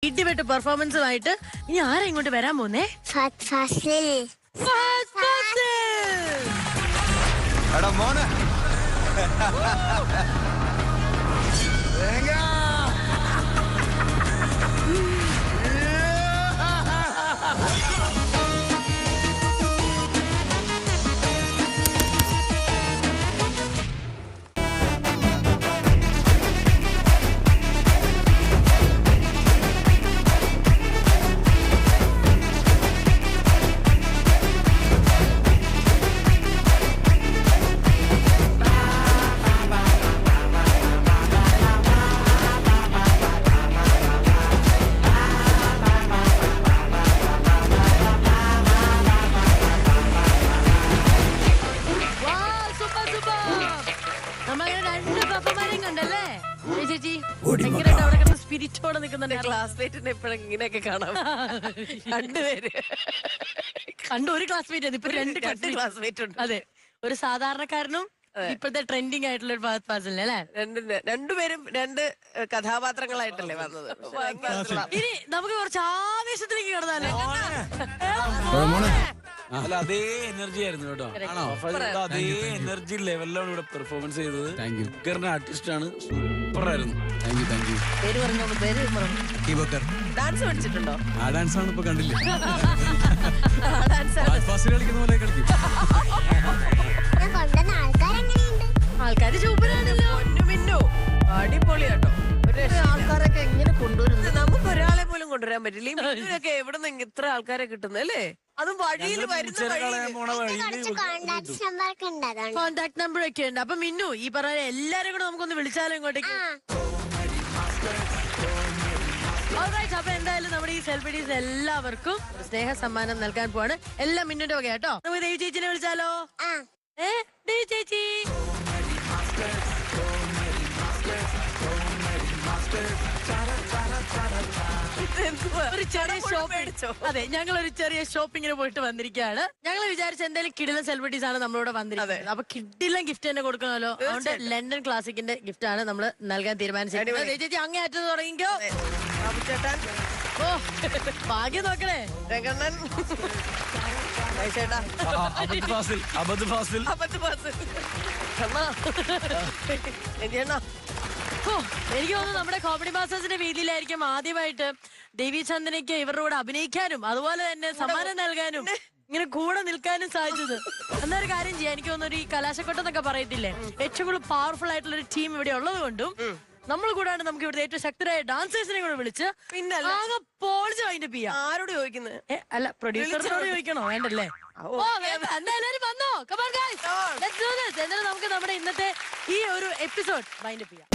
ഇടിവെട്ട് പെർഫോമൻസുമായിട്ട് ഇനി ആരാ ഇങ്ങോട്ട് വരാൻ പോന്നേ? എടാ മോനെ സ്പിരിറ്റോടെ നിൽക്കുന്നുണ്ട്. ക്ലാസ്മേറ്റിനെ എപ്പോഴും ഇങ്ങനെയൊക്കെ കാണാം. രണ്ടുപേര് കണ്ടു. ഒരു ക്ലാസ്മേറ്റ് ഇപ്പൊ രണ്ട് ക്ലാസ്മേറ്റ് ഉണ്ട്. അതെ, ഒരു സാധാരണക്കാരനും ഇപ്പോഴത്തെ ട്രെൻഡിങ് ആയിട്ടുള്ള ഒരു ഫഹദ് ഫാസിൽ അല്ലേ? രണ്ടുപേരും രണ്ട് കഥാപാത്രങ്ങളായിട്ടല്ലേ വന്നത്. ഇനി നമുക്ക് കുറച്ച് ആവേശത്തിലേക്ക് കിടന്നാലേ? അല്ല, അതേ എനർജി ആയിരുന്നു കേട്ടോ. അതേ എനർജി ലെവലിലാണ് ഇവിടെ പെർഫോമൻസ് ചെയ്തത്. ആർട്ടിസ്റ്റ് ആണ്, സൂപ്പർ ആയിരുന്നു. പേര് പറഞ്ഞോ, പേര് ഡാൻസ് പഠിച്ചിട്ടുണ്ടോ? ആ ഡാൻസ് ആണ് ഇപ്പൊ കണ്ടില്ലേ, ഡാൻസ് കളിക്കുന്ന പോലെ കളിക്കും. ആൾക്കാര് സൂപ്പറാണല്ലോ. മിന്നു അടിപൊളിയാട്ടോ. ആൾക്കാരൊക്കെ എങ്ങനെ കൊണ്ടുവരുന്നത്? നമുക്ക് ഒരാളെ പോലും കൊണ്ടുവരാൻ പറ്റില്ല. ഈ മിന്നുനൊക്കെ എവിടെ നിന്ന് ഇത്ര ആൾക്കാരെ കിട്ടുന്നത് അല്ലേ? അതും വഴിയിൽ വരുന്ന കോണ്ടാക്ട് നമ്പർ ഒക്കെ ഉണ്ട്. അപ്പൊ മിന്നു, ഈ പറഞ്ഞ എല്ലാരും കൂടെ നമുക്കൊന്ന് വിളിച്ചാലോ ഇങ്ങോട്ടേക്ക്? അപ്പൊ എന്തായാലും നമ്മുടെ ഈ സെലിബ്രിറ്റീസ് എല്ലാവർക്കും സ്നേഹ സമ്മാനം നൽകാൻ പോവാണ്. എല്ലാം മിന്നുന്റെ വക കേട്ടോ. നമുക്ക് ദേവി ചേച്ചിനെ വിളിച്ചാലോ? ദേവി ചേച്ചി, ഒരു ചെറിയ ഷോപ്പ്. അതെ, ഞങ്ങൾ ഒരു ചെറിയ ഷോപ്പിങ്ങിന് പോയിട്ട് വന്നിരിക്കുകയാണ്. ഞങ്ങൾ വിചാരിച്ച എന്തായാലും കിടിലൻ സെലിബ്രിറ്റീസ് ആണ് നമ്മളിവിടെ വന്നിരിക്കുന്നത്. അപ്പൊ കിടിലൻ ഗിഫ്റ്റ് തന്നെ കൊടുക്കണമല്ലോ. അതുകൊണ്ട് ലണ്ടൻ ക്ലാസിക്കിന്റെ ഗിഫ്റ്റ് ആണ് നമ്മൾ നൽകാൻ തീരുമാനിച്ചത്. ചേച്ചി അങ്ങേ അറ്റത്ത് തുടങ്ങിക്കോ. ഓ, ഭാഗ്യം നോക്കണേ. എനിക്ക് തോന്നുന്നു നമ്മുടെ കോമഡി മാസ്റ്റേഴ്സിന്റെ വേദിയിലായിരിക്കും ആദ്യമായിട്ട് ദേവി ചന്ദനയ്ക്ക് ഇവരുടെ കൂടെ അഭിനയിക്കാനും അതുപോലെ തന്നെ സമ്മാനം നൽകാനും ഇങ്ങനെ കൂടെ നിൽക്കാനും സാധിച്ചത്. എന്നൊരു കാര്യം ചെയ്യാം, എനിക്ക് തോന്നുന്നു ഈ കലാശക്കൊട്ടം എന്നൊക്കെ പറയത്തില്ലേ, ഏറ്റവും കൂടുതൽ പവർഫുൾ ആയിട്ടുള്ള ഒരു ടീം ഇവിടെ ഉള്ളത് കൊണ്ടും നമ്മൾ കൂടാണ്ട് നമുക്ക് ഇവിടുത്തെ ഏറ്റവും ശക്തരായ ഡാൻസേഴ്സിനെ കൂടെ വിളിച്ച് പിന്നെ ആകെ പോളിച്ച് അതിന്റെ ചെയ്യാം. ആരോട് ചോദിക്കുന്നത്? അല്ല, പ്രൊഡ്യൂസറിനോട് ചോദിക്കണോ? വേണ്ടല്ലേ? എന്തായാലും വന്നോ, എന്തായാലും നമുക്ക് നമ്മുടെ ഇന്നത്തെ ഈ ഒരു എപ്പിസോഡ് വൈൻഡപ്പ് ചെയ്യാം.